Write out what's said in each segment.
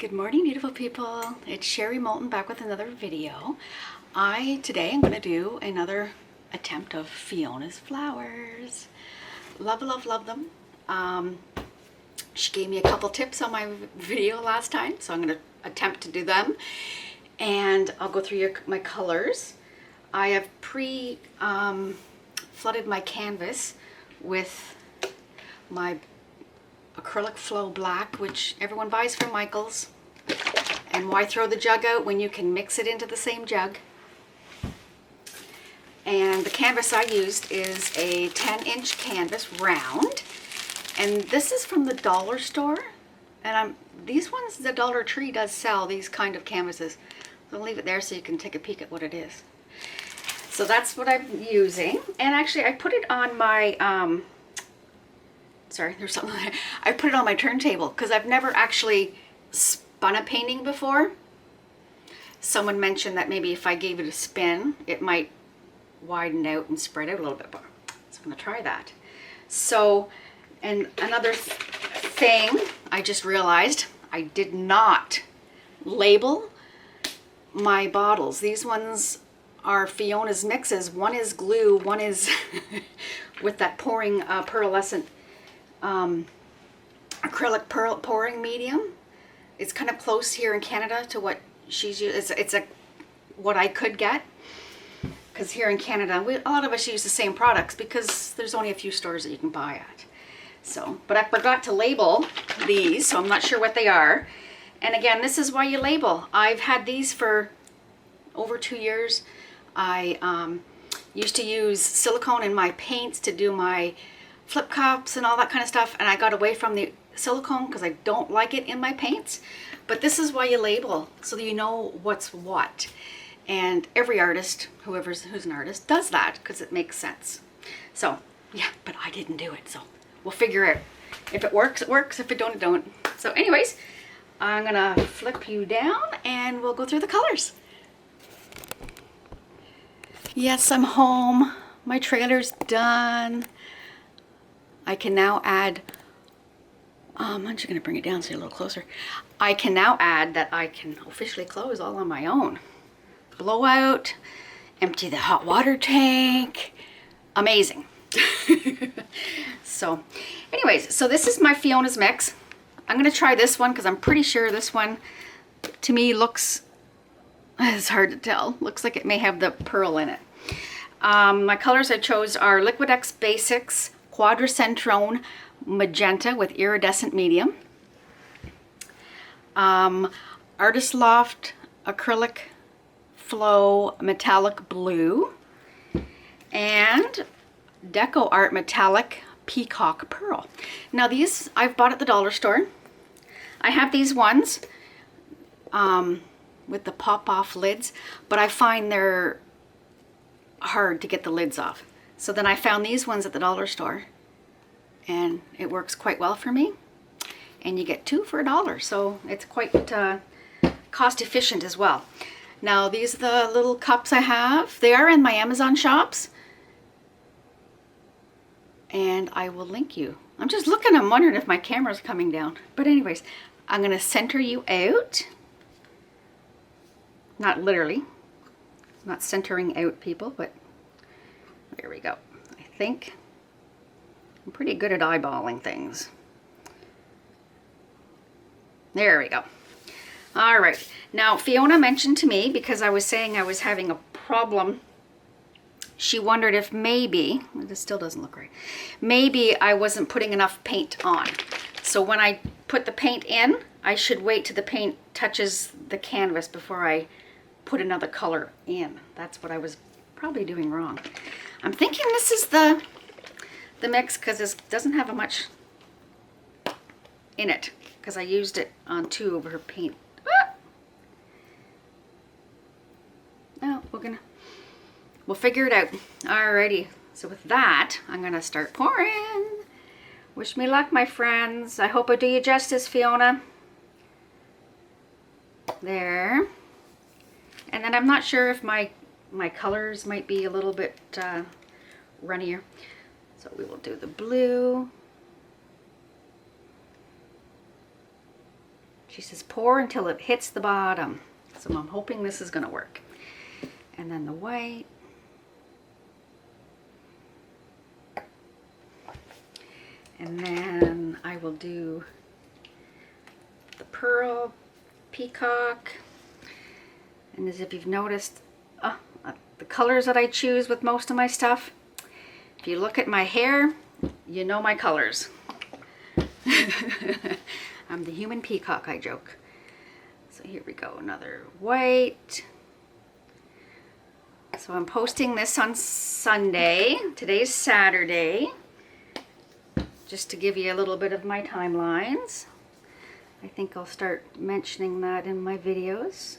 Good morning, beautiful people. It's Sherry Moulton back with another video. Today I'm going to do another attempt of Fiona's flowers. Love, love, love them. She gave me a couple tips on my video last time, so I'm going to attempt to do them. And I'll go through my colors. I have flooded my canvas with my acrylic flow black, which everyone buys from Michael's. And why throw the jug out when you can mix it into the same jug? And the canvas I used is a 10-inch canvas round, and this is from the dollar store. And these ones, the Dollar Tree does sell these kind of canvases. I'll leave it there so you can take a peek at what it is. So that's what I'm using. And actually I put it on my sorry, there's something I put it on my turntable because I've never actually spun a painting before. Someone mentioned that maybe if I gave it a spin, it might widen out and spread out a little bit more. So I'm going to try that. So, and another thing I just realized, I did not label my bottles. These ones are Fiona's mixes. One is glue, one is with that pouring pearlescent acrylic pouring medium. It's kind of close here in Canada to what she's used. It's what I could get, because here in Canada a lot of us use the same products because there's only a few stores that you can buy at. So, but I forgot to label these, so I'm not sure what they are. And again, this is why you label. I've had these for over 2 years. I used to use silicone in my paints to do my flip cups and all that kind of stuff, and I got away from the silicone because I don't like it in my paints. But this is why you label, so that you know what's what. And every artist, who's an artist, does that because it makes sense. So yeah, but I didn't do it, so we'll figure out. If it works, it works. If it don't, it don't. So anyways, I'm gonna flip you down and we'll go through the colors. Yes, I'm home. My trailer's done. I can now add, I'm just going to bring it down so you're a little closer. I can now add that I can officially close all on my own. Blow out, empty the hot water tank. Amazing. So anyways, so this is my Fiona's mix. I'm going to try this one because I'm pretty sure this one to me looks, it's hard to tell, looks like it may have the pearl in it. My colors I chose are Liquitex Basics Quinacridone Magenta with Iridescent Medium, Artist Loft Acrylic Flow Metallic Blue, and DecoArt Metallic Peacock Pearl. Now these I've bought at the dollar store. I have these ones with the pop-off lids, but I find they're hard to get the lids off. So then I found these ones at the dollar store, and it works quite well for me. And you get 2 for $1, so it's quite cost efficient as well. Now these are the little cups I have. They are in my Amazon shops, and I will link you. I'm just looking, I'm wondering if my camera's coming down. But anyways, I'm gonna center you out. Not literally, not centering out people, but there we go. I think I'm pretty good at eyeballing things. There we go. All right. Now, Fiona mentioned to me, because I was saying I was having a problem, she wondered if maybe, this still doesn't look right, maybe I wasn't putting enough paint on. So when I put the paint in, I should wait till the paint touches the canvas before I put another color in. That's what I was probably doing wrong. I'm thinking this is the mix because this doesn't have much in it because I used it on 2 of her paint. Ah! Oh, we'll figure it out. Alrighty. So with that, I'm gonna start pouring. Wish me luck, my friends. I hope I do you justice, Fiona. There. And then I'm not sure if my colors might be a little bit runnier. So we will do the blue. She says pour until it hits the bottom. So I'm hoping this is going to work. And then the white. And then I will do the pearl, peacock. And as if you've noticed, the colors that I choose with most of my stuff, if you look at my hair, you know my colors. I'm the human peacock, I joke. So here we go, another white. So I'm posting this on Sunday. Today's Saturday. Just to give you a little bit of my timelines. I think I'll start mentioning that in my videos.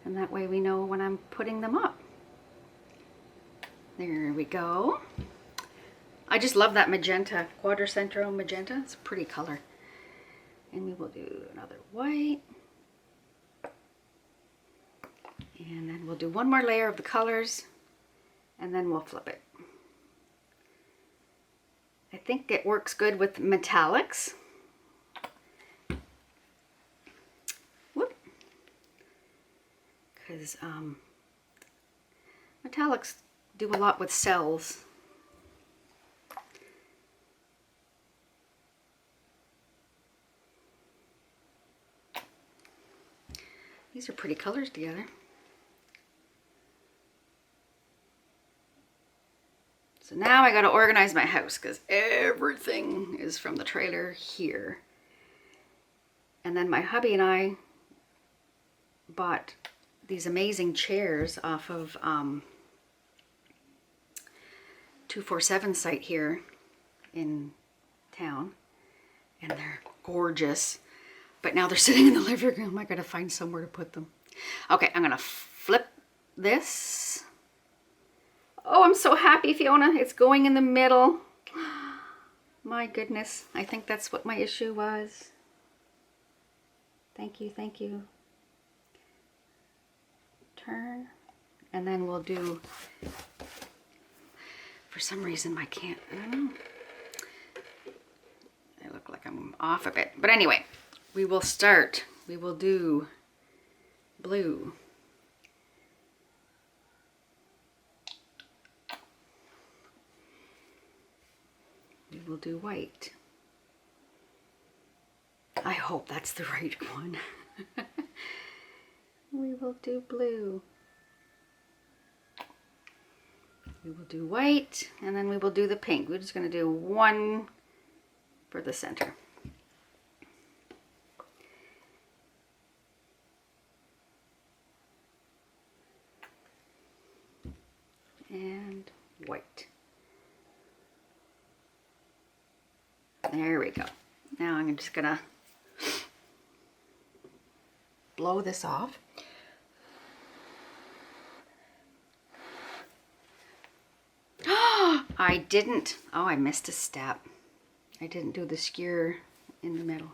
And that way we know when I'm putting them up. There we go. I just love that magenta, quadricentro magenta. It's a pretty color. And we will do another white. And then we'll do one more layer of the colors. And then we'll flip it. I think it works good with metallics. Whoop. Because metallics do a lot with cells. These are pretty colors together. So now I got to organize my house because everything is from the trailer here. And then my hubby and I bought these amazing chairs off of 247 site here in town. And they're gorgeous. But now they're sitting in the living room. I got to find somewhere to put them. Okay, I'm going to flip this. Oh, I'm so happy, Fiona. It's going in the middle. My goodness. I think that's what my issue was. Thank you, thank you. Turn. And then we'll do, for some reason I can't, I don't know. I look like I'm off a bit. But anyway, we will start. We will do blue. We will do white. I hope that's the right one. We will do blue. We will do white, and then we will do the pink. We're just going to do one for the center. And white. There we go. Now I'm just gonna blow this off. I didn't, oh, I missed a step. I didn't do the skewer in the middle.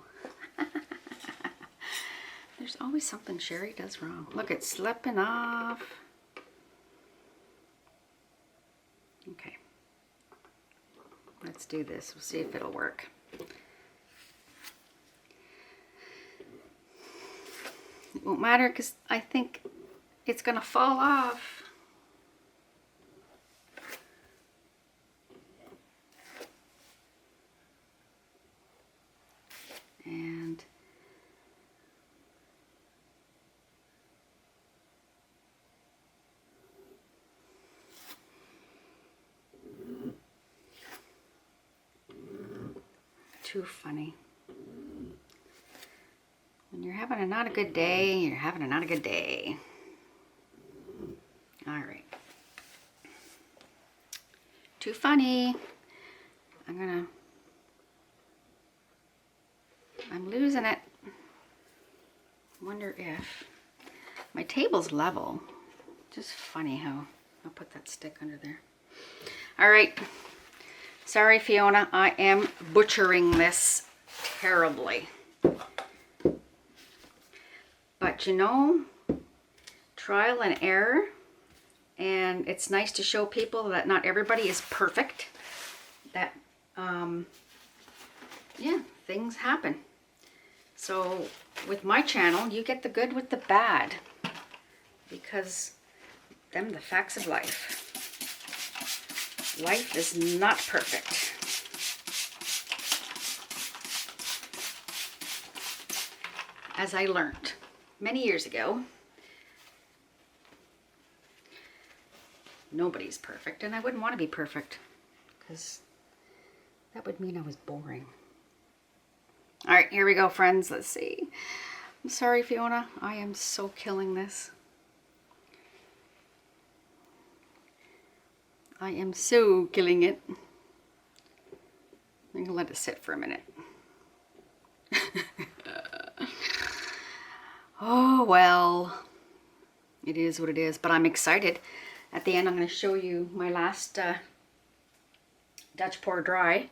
There's always something Sherry does wrong. Look, it's slipping off. Okay. Let's do this. We'll see if it'll work. It won't matter because I think it's going to fall off. And too funny. When you're having a not a good day, you're having a not a good day. All right. Too funny. I'm losing it. Wonder if my table's level. Just funny how I'll put that stick under there. All right. Sorry, Fiona. I am butchering this terribly. But you know, trial and error. And it's nice to show people that not everybody is perfect. That, yeah, things happen. So with my channel, you get the good with the bad, because them the facts of life. Life is not perfect. As I learned many years ago, nobody's perfect, and I wouldn't want to be perfect, because that would mean I was boring. All right, here we go, friends. Let's see. I'm sorry, Fiona. I am so killing this. I am so killing it. I'm going to let it sit for a minute. Oh, well. It is what it is, but I'm excited. At the end, I'm going to show you my last Dutch pour dry.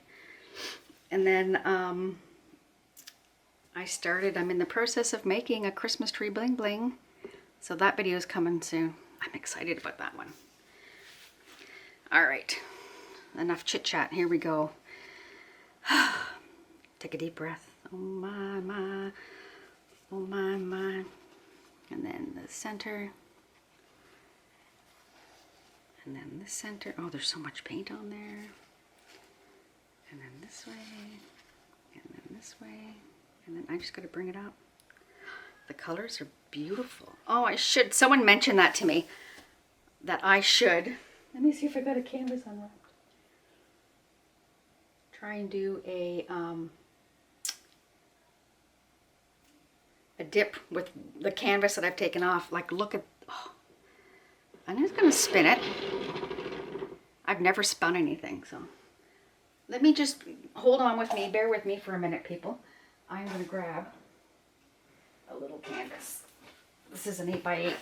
And then I'm in the process of making a Christmas tree bling bling. So that video is coming soon. I'm excited about that one. All right, enough chit chat. Here we go. Take a deep breath. Oh my, my. Oh my, my. And then the center. And then the center. Oh, there's so much paint on there. And then this way. And then this way. And then I just got to bring it up. The colors are beautiful. Oh, I should. Someone mentioned that to me. That I should. Let me see if I got a canvas unwrapped. Try and do a dip with the canvas that I've taken off. Like, look at, oh. I'm just gonna spin it. I've never spun anything, so. Let me just, hold on with me, bear with me for a minute, people. I'm gonna grab a little canvas. This is an 8x8.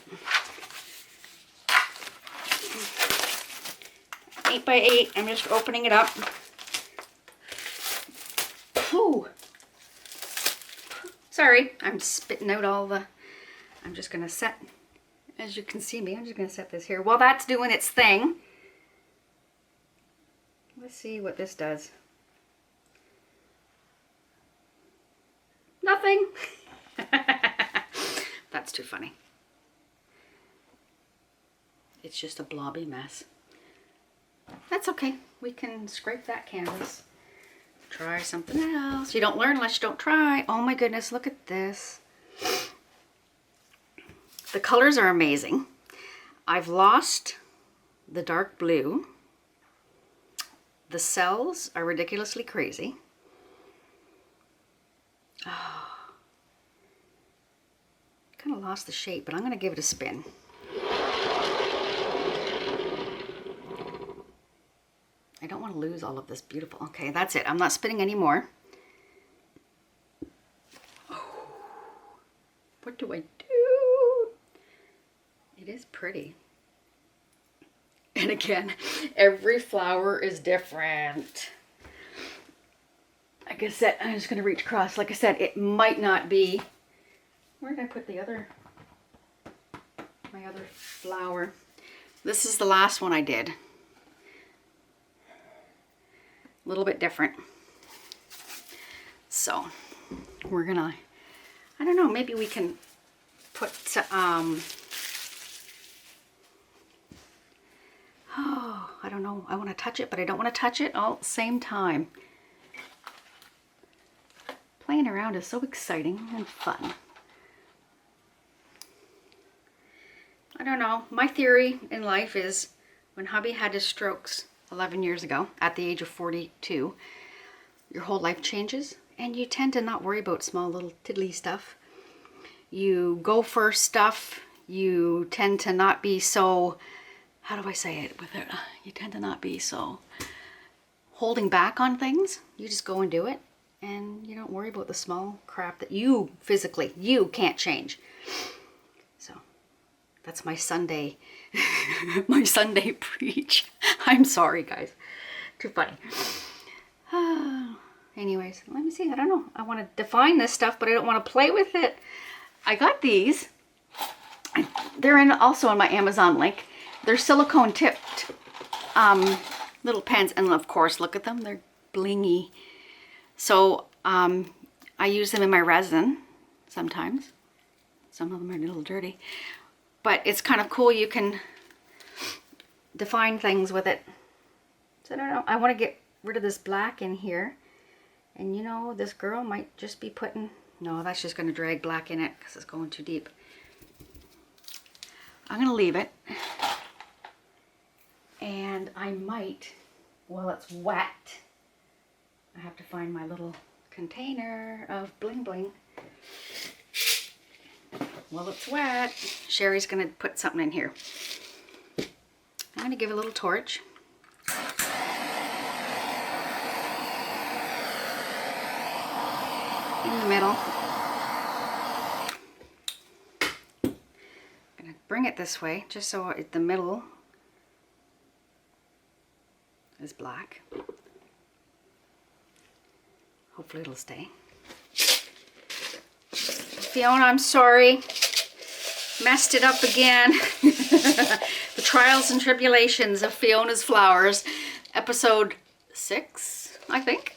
8x8, I'm just opening it up. Ooh. Sorry, I'm spitting out all the, I'm just gonna set, as you can see me, I'm just gonna set this here. While that's doing its thing, let's see what this does. Nothing. That's too funny. It's just a blobby mess. That's okay. We can scrape that canvas. Try something else. You don't learn unless you don't try. Oh my goodness, look at this. The colors are amazing. I've lost the dark blue. The cells are ridiculously crazy. Oh. Kind of lost the shape, but I'm going to give it a spin. I don't want to lose all of this beautiful. Okay, that's it. I'm not spinning anymore. Oh, what do I do? It is pretty. And again, every flower is different. Like I said, I'm just going to reach across. Like I said, it might not be. Where did I put the other, my other flower? This is the last one I did. A little bit different. So we're gonna, I don't know, maybe we can put oh, I don't know, I want to touch it, but I don't want to touch it all at the same time. Playing around is so exciting and fun. I don't know, my theory in life is when hubby had his strokes 11 years ago, at the age of 42, your whole life changes and you tend to not worry about small little tiddly stuff. You go for stuff, you tend to not be so, how do I say it with it? You tend to not be so holding back on things. You just go and do it and you don't worry about the small crap that you physically, you can't change. So that's my Sunday, my Sunday preach. I'm sorry, guys. Too funny. Anyways, let me see. I don't know. I want to define this stuff, but I don't want to play with it. I got these. They're also in my Amazon link. They're silicone tipped little pens. And of course, look at them. They're blingy. So I use them in my resin. sometimes. Some of them are a little dirty. But it's kind of cool. You can define things with it. So I don't know. I want to get rid of this black in here. And you know, this girl might just be putting... No, that's just going to drag black in it because it's going too deep. I'm going to leave it. And I might, while it's wet, I have to find my little container of bling bling. While it's wet, Sherry's going to put something in here. I'm going to give it a little torch. In the middle. I'm going to bring it this way just so the middle is black. Hopefully it'll stay. Fiona, I'm sorry. Messed it up again. The trials and tribulations of Fiona's flowers. Episode 6, I think.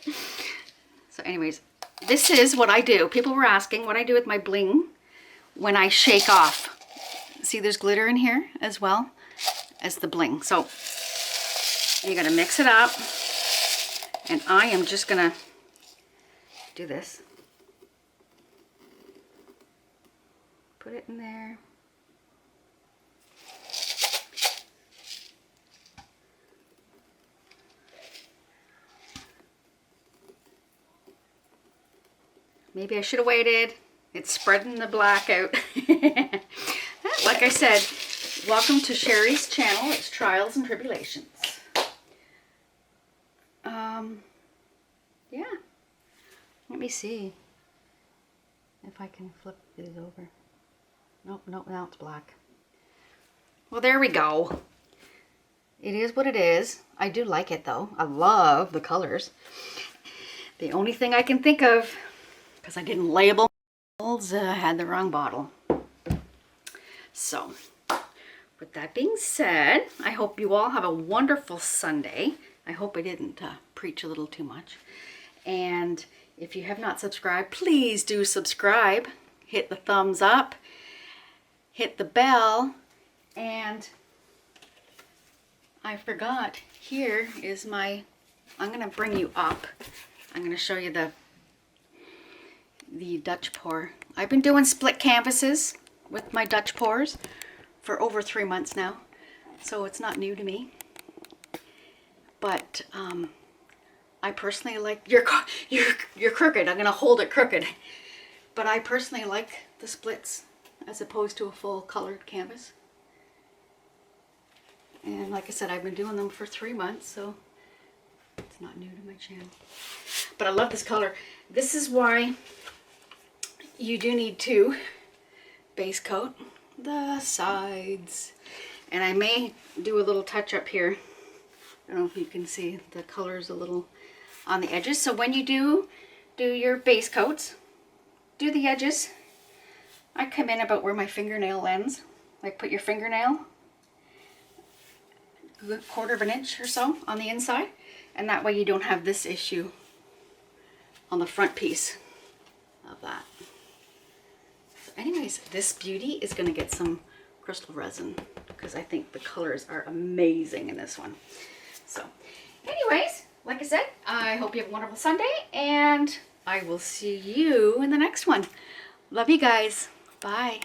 So anyways, this is what I do. People were asking what I do with my bling when I shake off. See, there's glitter in here as well as the bling. So you gotta mix it up. And I am just gonna do this. Put it in there. Maybe I should have waited. It's spreading the black out. Like I said, welcome to Sherry's channel. It's Trials and Tribulations. Yeah. Let me see if I can flip these over. Nope, nope, now it's black. Well, there we go. It is what it is. I do like it though. I love the colors. The only thing I can think of, because I didn't label, had the wrong bottle. So, with that being said, I hope you all have a wonderful Sunday. I hope I didn't preach a little too much. And if you have not subscribed, please do subscribe. Hit the thumbs up. Hit the bell. And I forgot, here is my, I'm going to bring you up. I'm going to show you the Dutch pour. I've been doing split canvases with my Dutch pours for over 3 months now. So it's not new to me. But I personally like, you're crooked. I'm going to hold it crooked. But I personally like the splits as opposed to a full colored canvas. And like I said, I've been doing them for 3 months, so it's not new to my channel. But I love this color. This is why you do need to base coat the sides. And I may do a little touch up here. I don't know if you can see the colors a little on the edges. So when you do your base coats, do the edges. I come in about where my fingernail ends. Like put your fingernail a 1/4 of an inch or so on the inside. And that way you don't have this issue on the front piece of that. So anyways, this beauty is going to get some crystal resin because I think the colors are amazing in this one. So anyways, like I said, I hope you have a wonderful Sunday and I will see you in the next one. Love you guys. Bye.